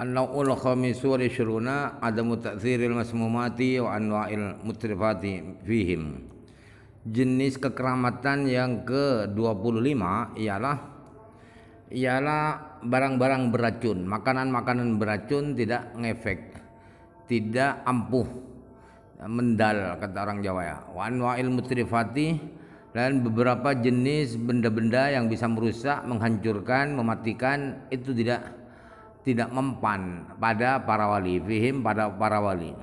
An-naw'ul khamisu wal ishruna adamu ta'thiril masmumati wa anwa'il mutrifati fihim. Jenis kekeramatan yang ke-25 ialah barang-barang beracun, makanan-makanan beracun tidak ngefek, tidak ampuh, mendal kata orang Jawa ya. Wa anwa'il mutrifati, dan beberapa jenis benda-benda yang bisa merusak, menghancurkan, mematikan, itu tidak mempan pada para wali, fihim pada para wali.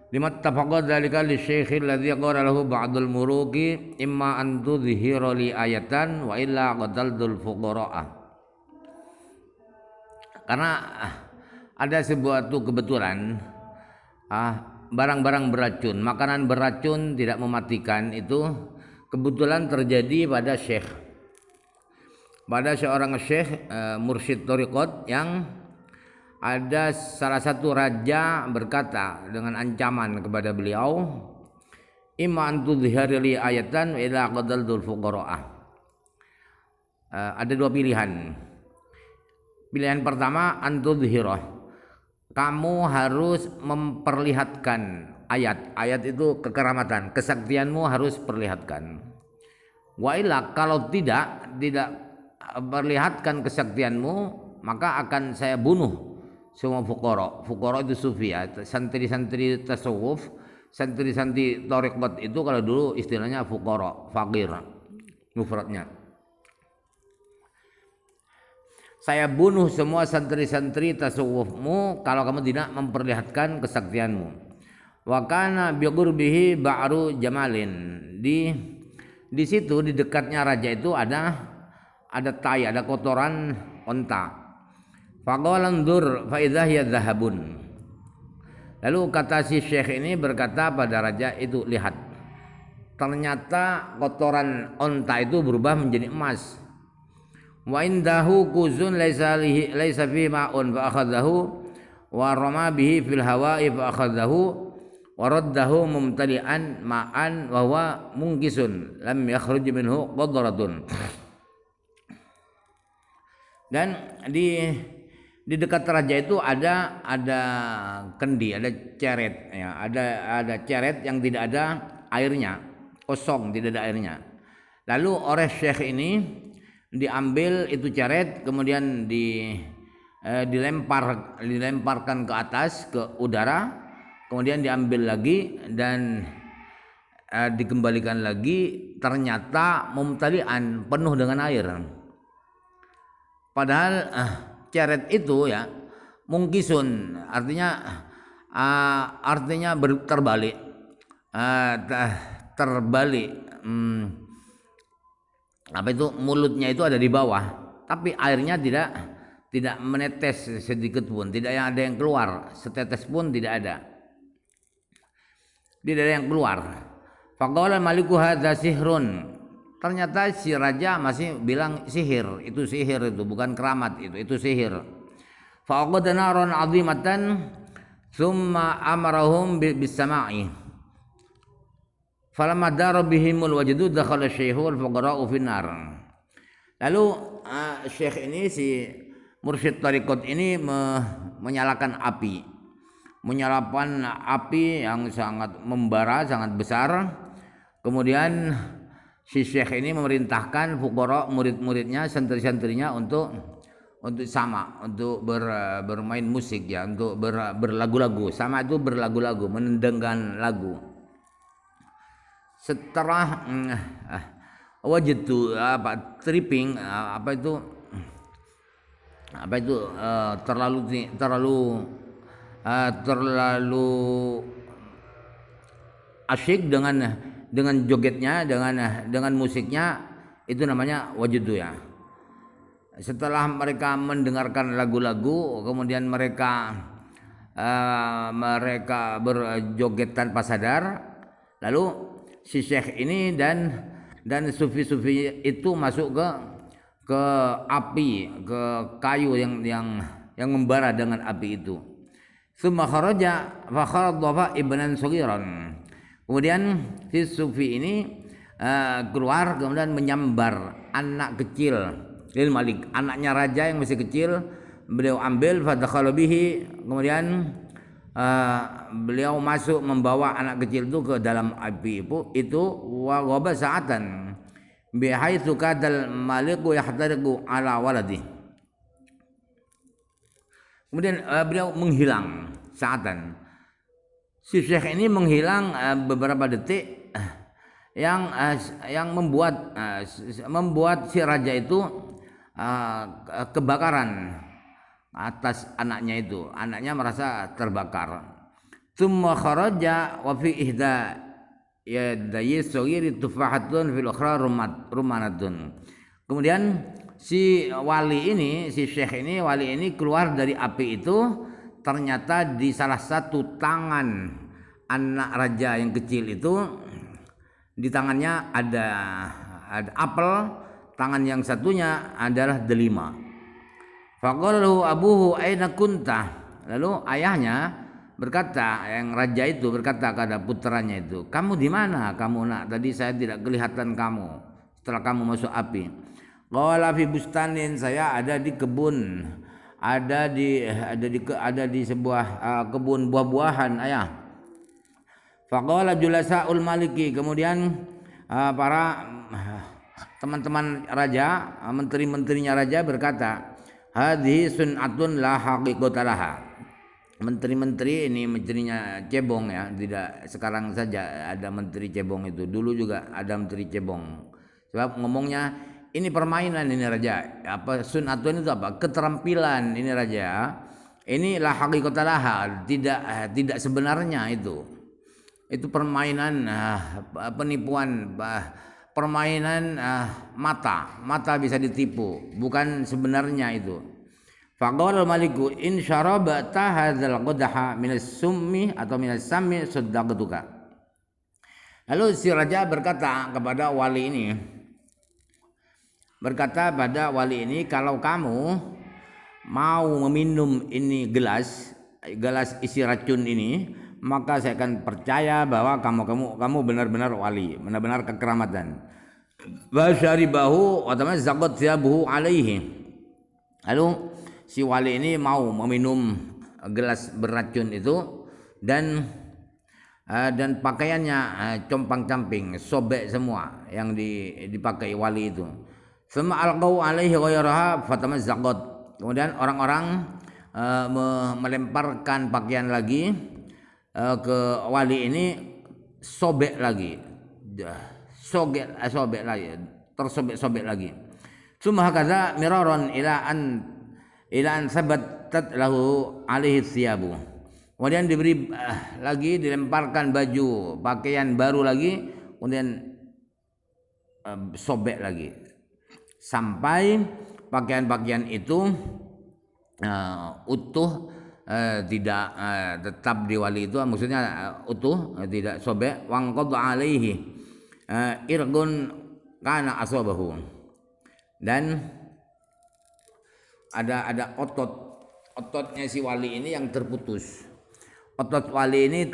Lima tafaqad dzalika li syekh alladhi qala lahu ba'dul muruqi imma an tudhhira li ayatan wa illa qadaldul fuqara'a. Karena ada sebuah kebetulan barang-barang beracun, makanan beracun tidak mematikan, itu kebetulan terjadi pada syekh, pada seorang syekh mursyid thariqat, yang ada salah satu raja berkata dengan ancaman kepada beliau, imma an tudhhira li ayatan wa ila qadaldul fuqara'a. Ada dua pilihan. Pilihan pertama, an tudhhira, kamu harus memperlihatkan ayat itu kekeramatan, kesaktianmu harus perlihatkan. Wa illa, kalau tidak perlihatkan kesaktianmu, maka akan saya bunuh semua fuqara. Fuqara itu sufi ya, santri-santri tasawuf, santri-santri thariqat itu kalau dulu istilahnya fuqara, fakir mufradnya. Saya bunuh semua santri-santri tasawufmu kalau kamu tidak memperlihatkan kesaktianmu. Wa kana bi qurbihi ba'ru jamalin. Di situ di dekatnya raja itu ada tai, ada kotoran onta. Faqala anzur fa idza hiya dhahabun. Lalu kata si syekh ini berkata pada raja itu, lihat, ternyata kotoran onta itu berubah menjadi emas. Wa indahu kuzun laisa fi ma'un fa akhadhahu wa rama bihi fil hawa'i fa akhadhahu wa raddahu mumtali'an ma'an wa huwa munkisun lam yakhruj minhu qadratun. Dan di dekat raja itu ada kendi, ada ceret ya, ada ceret yang tidak ada airnya, kosong, tidak ada airnya. Lalu oleh syekh ini diambil itu ceret, kemudian dilemparkan ke atas, ke udara, kemudian diambil lagi dan dikembalikan lagi, ternyata mumtali'an, penuh dengan air. Padahal ceret itu ya mungkisun, artinya terbalik, apa itu, mulutnya itu ada di bawah, tapi airnya tidak menetes sedikit pun, tidak ada yang keluar, setetes pun tidak ada yang keluar. Faqala maliku hadza sihrun. Ternyata si raja masih bilang sihir itu bukan keramat, itu sihir. Faqad naron 'azimatan thumma amarahum bis-sama'i. Falamma dara bihimul wajdu dakhala syaikhul fuqara'u finnar. Lalu syekh ini, si mursyid thariqat ini menyalakan api yang sangat membara, sangat besar. Kemudian si syekh ini memerintahkan fuqara, murid-muridnya, santri-santrinya untuk bermain musik ya, untuk berlagu-lagu. Sama itu berlagu-lagu, menendangkan lagu. Setelah wajtu tripping, terlalu asyik dengan jogetnya, dengan musiknya, itu namanya wajdu ya. Setelah mereka mendengarkan lagu-lagu, kemudian mereka berjoget tanpa sadar, lalu si syekh ini dan sufi-sufi itu masuk ke api, ke kayu yang membara dengan api itu. Tsumma kharaja fa kharaja ibnan saghiran. Kemudian si sufi ini keluar, kemudian menyambar anak kecil lil malik, anaknya raja yang masih kecil beliau ambil, fadakhala bihi, kemudian beliau masuk membawa anak kecil itu ke dalam api itu wa ghaba sa'atan bihaitsu kadal maliku yahtariqu ala waladi. Kemudian beliau menghilang saatan. Si syekh ini menghilang beberapa detik yang membuat si raja itu kebakaran atas anaknya itu. Anaknya merasa terbakar. Tsumma kharaja wa fi ihda yadayi saghiri tufahatun fil ukhra rumanatun. Kemudian si wali ini, si syekh ini, wali ini keluar dari api itu, ternyata di salah satu tangan anak raja yang kecil itu, di tangannya ada apel, tangan yang satunya adalah delima. Faqala lahu abuhu aina kunta. Lalu ayahnya berkata, yang raja itu berkata kepada putranya itu, kamu di mana kamu nak? Tadi saya tidak kelihatan kamu setelah kamu masuk api. Qala fi bustanin, saya ada di kebun, ada di sebuah kebun buah-buahan ayah. Faqala julasaul maliki, kemudian para teman-teman raja, menteri-menterinya raja berkata, hadhihi sun'atun la haqiqata laha. Menteri-menteri ini menterinya cebong ya, tidak sekarang saja ada menteri cebong itu, dulu juga ada menteri cebong. Sebab ngomongnya ini permainan ini raja, apa sunatun itu apa? Keterampilan ini raja. Ini la haqiqata laha, tidak sebenarnya itu. Itu permainan penipuan, permainan mata bisa ditipu, bukan sebenarnya itu. Faqala al-maliku in syarabta hadzal qadaha minas summi atau minas sami saddaqtuka. Lalu si raja berkata kepada wali ini, kalau kamu mau meminum ini gelas isi racun ini, maka saya akan percaya bahwa kamu benar-benar wali, benar-benar kekeramatan. Wa syaribahu wa tamazzaqat thiyabuhu alaihi. Lalu si wali ini mau meminum gelas beracun itu dan pakaiannya compang-camping, sobek semua yang dipakai wali itu. Summa alqau alaihi ghayraha fatamazzaqat. Kemudian orang-orang melemparkan pakaian lagi ke wali ini, sobek lagi, tersobek lagi. Summa hakadha miraron ila an sabatat lahu alaihi thiyabu. Kemudian diberi lagi, dilemparkan baju pakaian baru lagi, kemudian sobek lagi sampai pakaian-pakaian itu utuh, tidak tetap di wali itu, maksudnya utuh, tidak sobek. Wangqad alaihi irgun kana asabahu, dan ada ototnya si wali ini yang terputus. Otot wali ini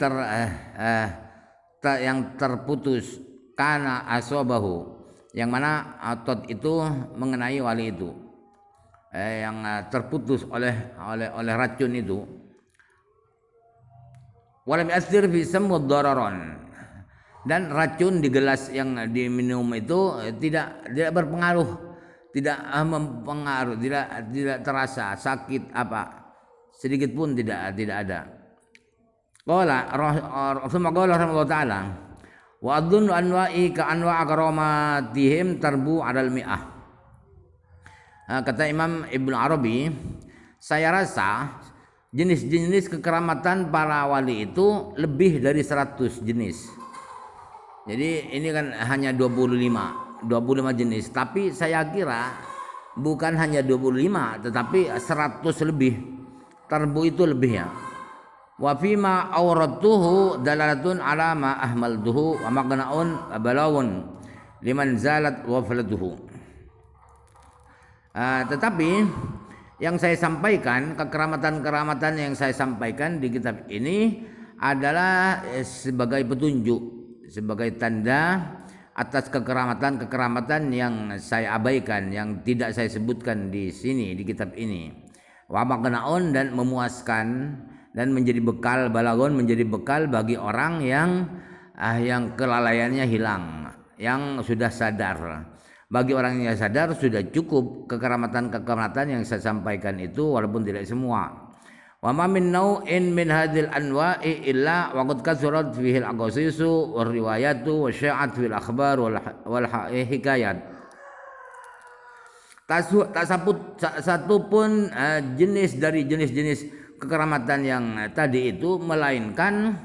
yang terputus, kana asabahu, yang mana otot itu mengenai wali itu, yang terputus oleh racun itu. Walam yasir fi samud dararon, dan racun di gelas yang diminum itu tidak berpengaruh, tidak mempengaruhi, tidak terasa sakit apa sedikit pun, tidak ada. Qala rahimahullah ta'ala wa adunnu anwa'i ka anwa' karamatihim tarbu 'alal mi'ah. Kata Imam Ibnu Arabi, saya rasa jenis-jenis kekeramatan para wali itu lebih dari 100 jenis. Jadi ini kan hanya 25 jenis, tapi saya kira bukan hanya 25 tetapi 100 lebih. Tarbu itu lebih ya. Wa fima awradtuhu dalalatun ala ma ahmaltuhu wa maqna'un balawun liman zalat waflatuhu. Tetapi yang saya sampaikan, kekeramatan-kekeramatan yang saya sampaikan di kitab ini adalah sebagai petunjuk, sebagai tanda atas kekeramatan yang saya abaikan, yang tidak saya sebutkan di sini di kitab ini. Wa maqnaun, dan memuaskan dan menjadi bekal, balagon menjadi bekal bagi orang yang kelalaiannya hilang, yang sudah sadar. Bagi orang yang sadar sudah cukup kekeramatan yang saya sampaikan itu, walaupun tidak semua. Wa ma min nau'in min hadhil anwa'i illa wa qad kasurat fihi al-aqasisu war riwayatu wa sya'at fil akhbar wal hikayat. Tak satu pun jenis dari jenis-jenis kekeramatan yang tadi itu, melainkan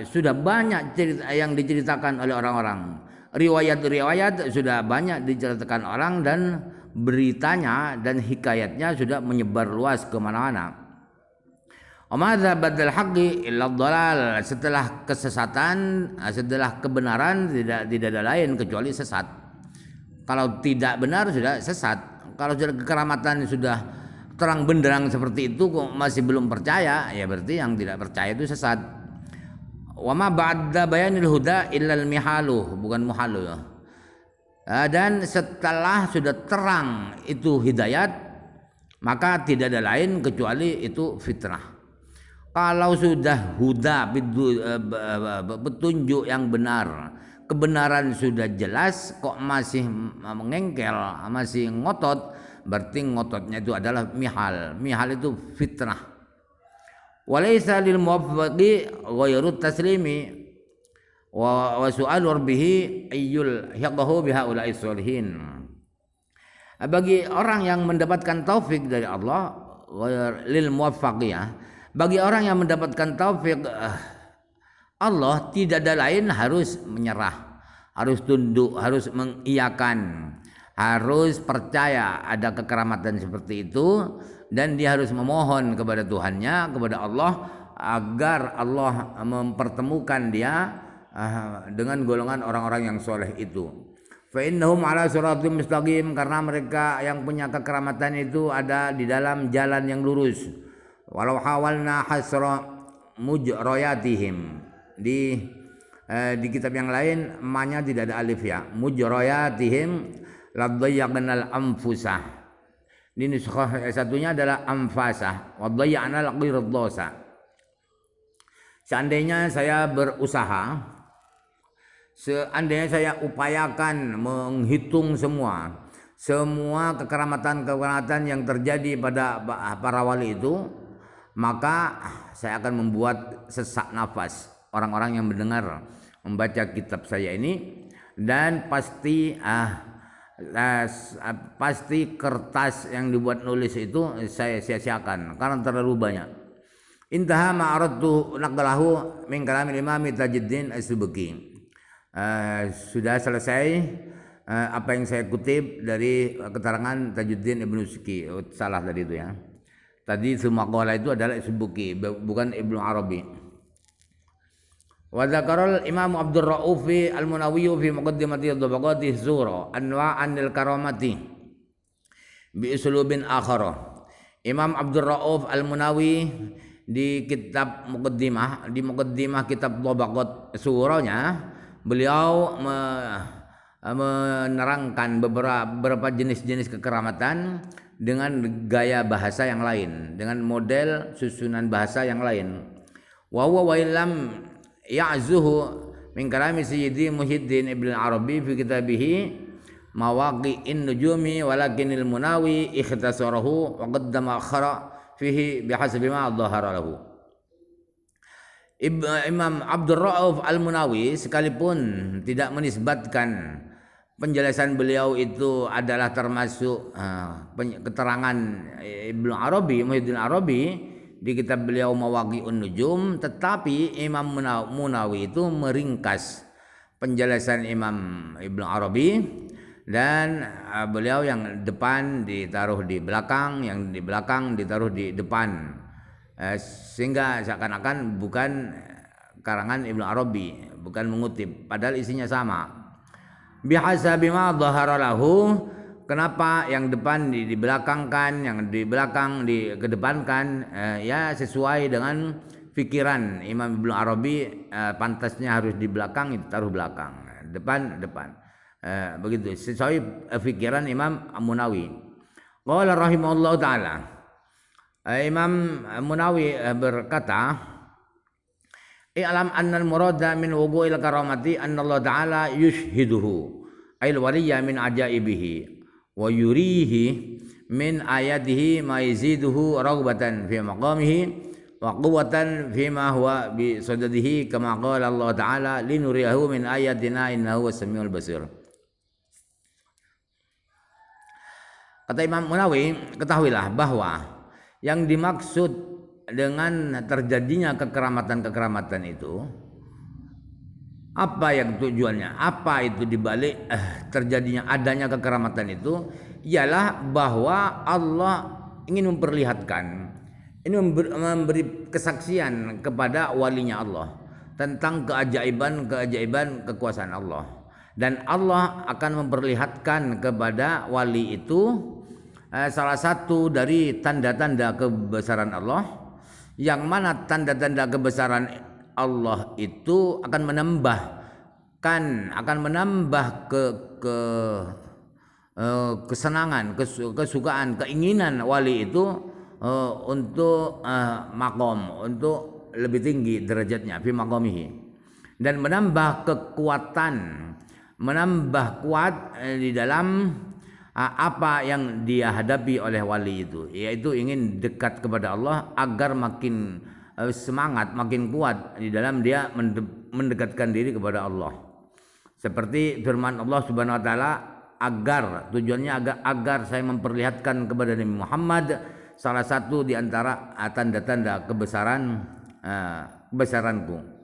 sudah banyak cerita yang diceritakan oleh orang-orang. Riwayat-riwayat sudah banyak diceritakan orang, dan beritanya dan hikayatnya sudah menyebar luas ke mana-mana. Amadza badal haqqi illa dhalal, setelah kesesatan, setelah kebenaran tidak ada lain kecuali sesat. Kalau tidak benar sudah sesat. Kalau sudah kekeramatan sudah terang benderang seperti itu kok masih belum percaya, ya berarti yang tidak percaya itu sesat. Wa ma ba'da bayanil huda illa al mihalu, bukan muhalu ya. Dan setelah sudah terang itu hidayat, maka tidak ada lain kecuali itu fitnah. Kalau sudah huda, petunjuk yang benar, kebenaran sudah jelas, kok masih mengengkel, masih ngotot, berarti ngototnya itu adalah mihal. Mihal itu fitnah. Walaysa lil muwaffaqi ghairu taslimi wa su'al bihi ayyul hiqahu biha ulai sholihin. Bagi orang yang mendapatkan taufik dari Allah, lil muwaffaqiyah, bagi orang yang mendapatkan taufik Allah, tidak ada lain harus menyerah, harus tunduk, harus mengiyakan, harus percaya ada kekeramatan seperti itu, dan dia harus memohon kepada Tuhannya, kepada Allah, agar Allah mempertemukan dia dengan golongan orang-orang yang soleh itu. Fa innahum ala siratim mustaqim, karena mereka yang punya kekeramatan itu ada di dalam jalan yang lurus. Walau hawalna hasra mujrayatihim, di kitab yang lain emaknya tidak ada alif ya, mujrayatihim ladayyaqnal anfusah. Di nuskah satunya adalah anfasah, wadayyaqnal qirdasa. Seandainya saya berusaha, seandainya saya upayakan menghitung semua kekeramatan yang terjadi pada para wali itu, maka saya akan membuat sesak nafas orang-orang yang mendengar membaca kitab saya ini, dan pasti kertas yang dibuat nulis itu saya sia-siakan karena terlalu banyak. Intaha ma'aradtu naqlahu min kalamil Imam Tajuddin As-Subki. Sudah selesai apa yang saya kutip dari keterangan Tajuddin Ibnu Subki. Salah tadi itu ya. Tadi semua qala itu adalah Subki, bukan Ibnu Arabi. Wa dzakaral Imam Abdul Rauf Al-Munawi fi muqaddimati Tabaqati Zura anwa'an lil karamati bi usulubin akhara. Imam Abdul Rauf Al-Munawi di kitab muqaddimah kitab Tabaqat Suranya, beliau menerangkan beberapa jenis-jenis kekeramatan dengan gaya bahasa yang lain, dengan model susunan bahasa yang lain. Wa huwa wa illam ya'zuhu min kalami Sayyidi Muhyiddin Ibn Arabi fi kitabihi Mawaqi'in Nujumi, walakinil Munawi ikhtasarahu wa qaddama akhara fihi bihasabi ma dhahara lahu. Imam Abdul Rauf Al-Munawi sekalipun tidak menisbatkan penjelasan beliau itu adalah termasuk keterangan Ibnu Arabi, Muhyiddin Arabi di kitab beliau Mawaqi'un Nujum, tetapi Imam Munawi itu meringkas penjelasan Imam Ibnu Arabi, dan beliau yang depan ditaruh di belakang, yang di belakang ditaruh di depan, sehingga seakan-akan bukan karangan Ibnu Arabi, bukan mengutip, padahal isinya sama. Bihasabi ma dhahara lahu, kenapa yang depan dibelakangkan, yang di belakang dikedepankan, ya sesuai dengan pikiran Imam Ibnu Arabi, pantasnya harus di belakang, ditaruh belakang. depan. Begitu sesuai pikiran Imam Munawi. Qala rahimahullah taala. Imam Munawi berkata, i'lam anna al-murada min wuqu'il karamati anna Allah taala yushhiduhu ayil waliyya min ajaibihi wa yurihi min ayatihi ma yaziduhu raghbatan fi maqamihi wa quwwatan fi ma huwa bi sadadihi kama qala Allah taala linuriyahu min ayatina innahu was-samiul basir. Kata Imam Munawi, ketahuilah bahwa yang dimaksud dengan terjadinya kekeramatan-kekeramatan itu, apa yang tujuannya? Apa itu dibalik terjadinya adanya kekeramatan itu? Ialah bahwa Allah ingin memperlihatkan, ini memberi kesaksian kepada walinya Allah tentang keajaiban kekuasaan Allah, dan Allah akan memperlihatkan kepada wali itu salah satu dari tanda-tanda kebesaran Allah, yang mana tanda-tanda kebesaran Allah itu akan menambah kesenangan, kesukaan, keinginan wali itu untuk makom, untuk lebih tinggi derajatnya fi maqamihi, dan menambah kekuatan, menambah kuat di dalam apa yang dia hadapi oleh wali itu, yaitu ingin dekat kepada Allah agar makin semangat, makin kuat di dalam dia mendekatkan diri kepada Allah. Seperti firman Allah Subhanahu wa taala, tujuannya agar saya memperlihatkan kepada Nabi Muhammad salah satu di antara tanda-tanda kebesaranku.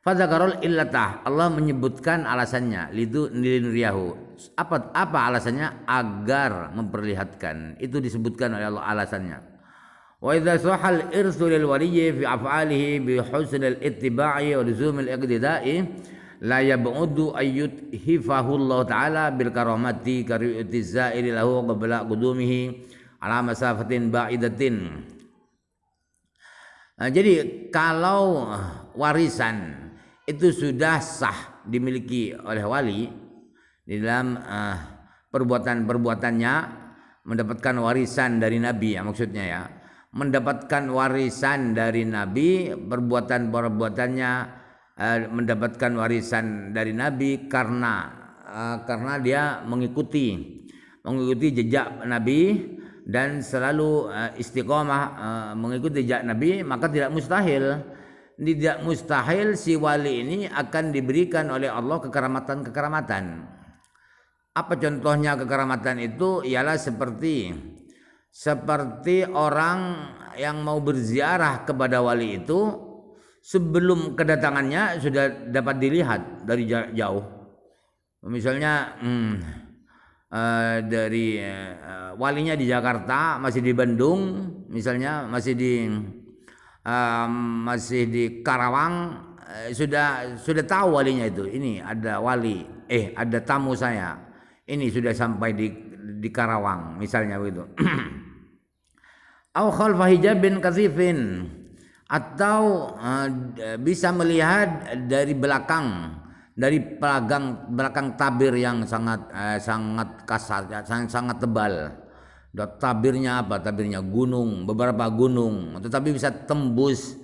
Fadzakarul illatah, Allah menyebutkan alasannya, linuriyahu. Apa alasannya? Agar memperlihatkan. Itu disebutkan oleh Allah alasannya. Wa idza sahal irsu lil waliyyi fi af'alihi bi husnil ittiba'i wa luzumil iqtida'i la yab'udu ayyut hifahu Allah taala bil karamati kariyati zairi lahu qabla qudumihi ala masafatin ba'idatin. Jadi kalau warisan itu sudah sah dimiliki oleh wali di dalam perbuatan-perbuatannya, mendapatkan warisan dari Nabi, ya maksudnya ya, mendapatkan warisan dari Nabi, perbuatan-perbuatannya mendapatkan warisan dari Nabi karena dia mengikuti jejak Nabi dan selalu istiqomah mengikuti jejak Nabi, maka tidak mustahil si wali ini akan diberikan oleh Allah kekeramatan. Apa contohnya kekeramatan itu? Ialah seperti orang yang mau berziarah kepada wali itu, sebelum kedatangannya sudah dapat dilihat dari jauh. Misalnya dari walinya di Jakarta, masih di Bandung, misalnya masih di Karawang, sudah tahu walinya itu, ini ada wali, ada tamu saya, ini sudah sampai di Karawang, misalnya begitu. Au khalfa hijabin katsifin, atau bisa melihat dari belakang, dari belakang tabir yang sangat kasar, sangat tebal. Tabirnya apa? Tabirnya gunung, beberapa gunung, tetapi bisa tembus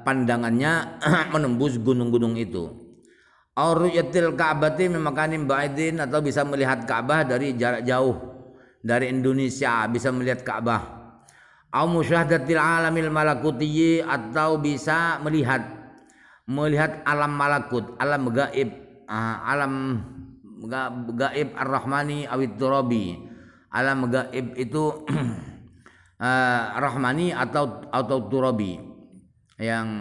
pandangannya menembus gunung-gunung itu. Auruyatil Ka'bati memakanin ba'idin, atau bisa melihat Ka'bah dari jarak jauh, dari Indonesia bisa melihat Ka'bah. Au musyahadatil alamil malakutiyyi, atau bisa melihat alam malakut, alam gaib, alam gaib ar-rahmani awit turabi. Alam gaib itu rahmani atau turabi, yang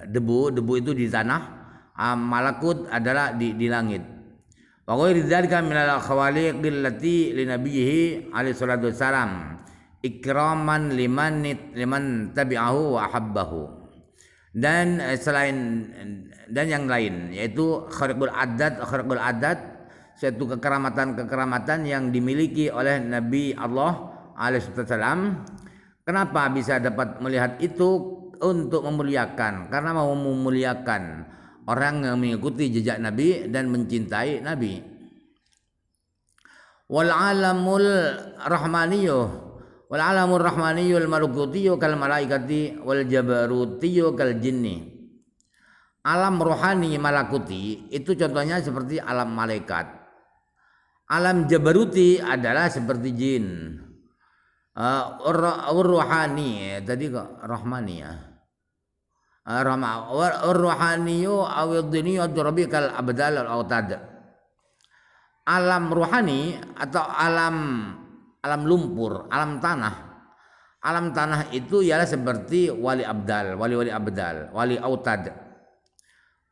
debu itu di tanah, malakut adalah di langit. Wa ghairi dzalika minal khawaliqil lati li nabiyhi alaihi salatu wassalam ikraman liman tabi'ahu wa habbahu. Dan yang lain, yaitu khariqul adat, suatu kekeramatan yang dimiliki oleh Nabi Allah alaihissalam. Kenapa bisa dapat melihat itu? Untuk memuliakan, karena mau memuliakan orang yang mengikuti jejak Nabi dan mencintai Nabi. Wal alamul rahmaniyyu wal alamur rahmaniyul malukutiyyu kal malaikati wal jabarutiyyu kal jinni. Alam rohani malakuti itu contohnya seperti alam malaikat. Alam jabaruti adalah seperti jin. Rohani tadi kok rahmani ya. Rohaniyu awidiniyu rabbikal abdal al autad. Alam rohani atau alam lumpur, alam tanah. Alam tanah itu ialah seperti wali abdal, wali abdal, wali autad.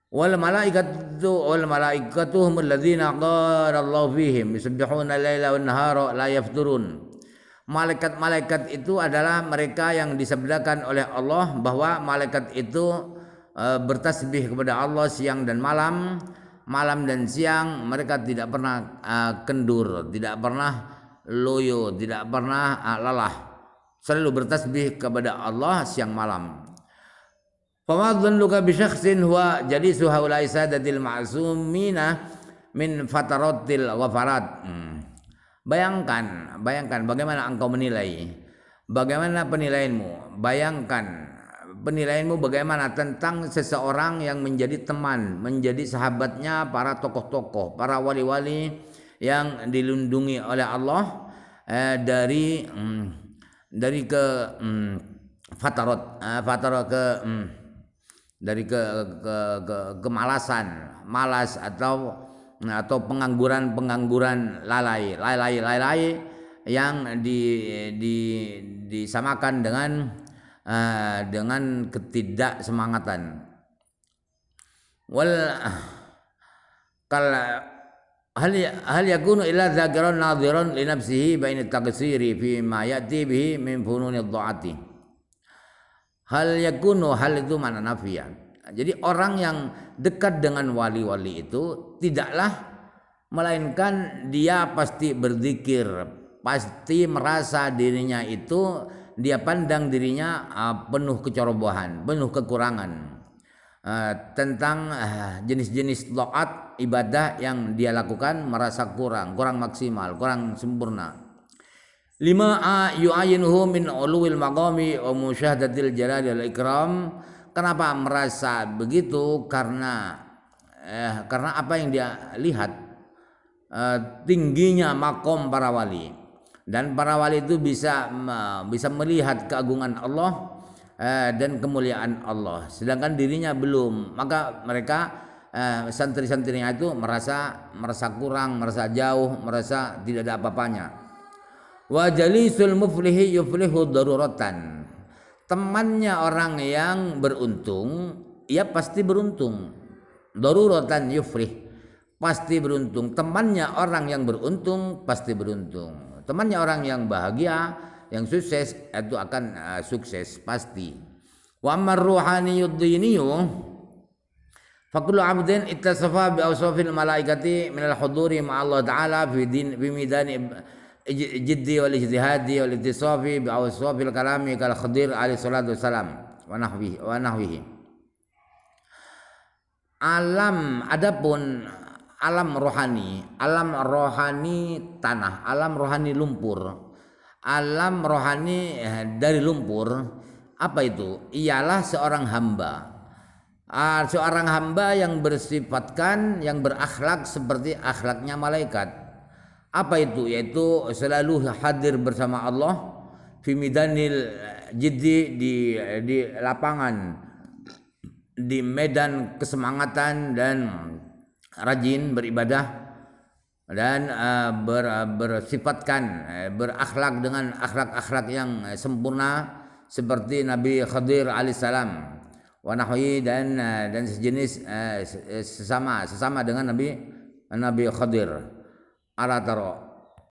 Wal malaikatu humul ladzina qala Allah fihim yusabbihuna al-laila wan nahara la yafturun. Malaikat-malaikat itu adalah mereka yang disabdakan oleh Allah bahwa malaikat itu bertasbih kepada Allah siang dan malam, malam dan siang mereka tidak pernah kendur, tidak pernah loyo, tidak pernah lelah, selalu bertasbih kepada Allah siang malam. Fama dhannuka bi syakhsin huwa jalisu haula'i sadatil ma'sumina min fataratil ghafarat. Bayangkan bagaimana engkau menilai. Bagaimana penilaianmu? Bayangkan penilaianmu bagaimana tentang seseorang yang menjadi teman, menjadi sahabatnya para tokoh-tokoh, para wali-wali yang dilindungi oleh Allah dari kemalasan, malas atau pengangguran lalai yang disamakan dengan ketidaksemangatan. Hal yakunu illa dzakiran nadhiran li nafsihi baina taqsiri fi ma ya'ti bihi min fununi dhaati. Hal yakunu, hal itu mana nafian. Jadi orang yang dekat dengan wali-wali itu tidaklah melainkan dia pasti berzikir, pasti merasa dirinya itu, dia pandang dirinya penuh kecerobohan, penuh kekurangan tentang jenis-jenis taat ibadah yang dia lakukan, merasa kurang maksimal, kurang sempurna. Lima yu'ayinuhu min uluwil maqami wa musyahadatil jalali wal ikram. Kenapa merasa begitu? Karena apa yang dia lihat, tingginya makom para wali, dan para wali itu bisa melihat keagungan Allah dan kemuliaan Allah, sedangkan dirinya belum. Maka mereka santri-santrinya itu merasa kurang, merasa jauh, merasa tidak ada apa-apanya. Wa jalisul muflihi yuflihu daruratan. Temannya orang yang beruntung, ia pasti beruntung. Daruratan yuflih, pasti beruntung. Temannya orang yang beruntung pasti beruntung. Temannya orang yang bahagia, yang sukses, itu akan sukses pasti. Wa amar ruhaniyud diniyu faqulu abdin ittasafa bi awsafil malaikati minal huduri ma'allah ta'ala fi midani jiddi wal ijtihadi wal ittisafi bi awsafil kalami kal Khadir alaihi salatu wassalam wa nahwihi. Adapun alam rohani tanah, alam rohani lumpur, alam rohani dari lumpur, apa itu? Ialah seorang hamba yang bersifatkan, yang berakhlak seperti akhlaknya malaikat. Apa itu? Yaitu selalu hadir bersama Allah fi midanil jiddi, di lapangan, di medan kesemangatan, dan rajin beribadah, dan bersifatkan berakhlak dengan akhlak-akhlak yang sempurna seperti Nabi Khadir alaihissalam wa nahwi, dan sejenis sesama dengan Nabi Khadir. Ala taro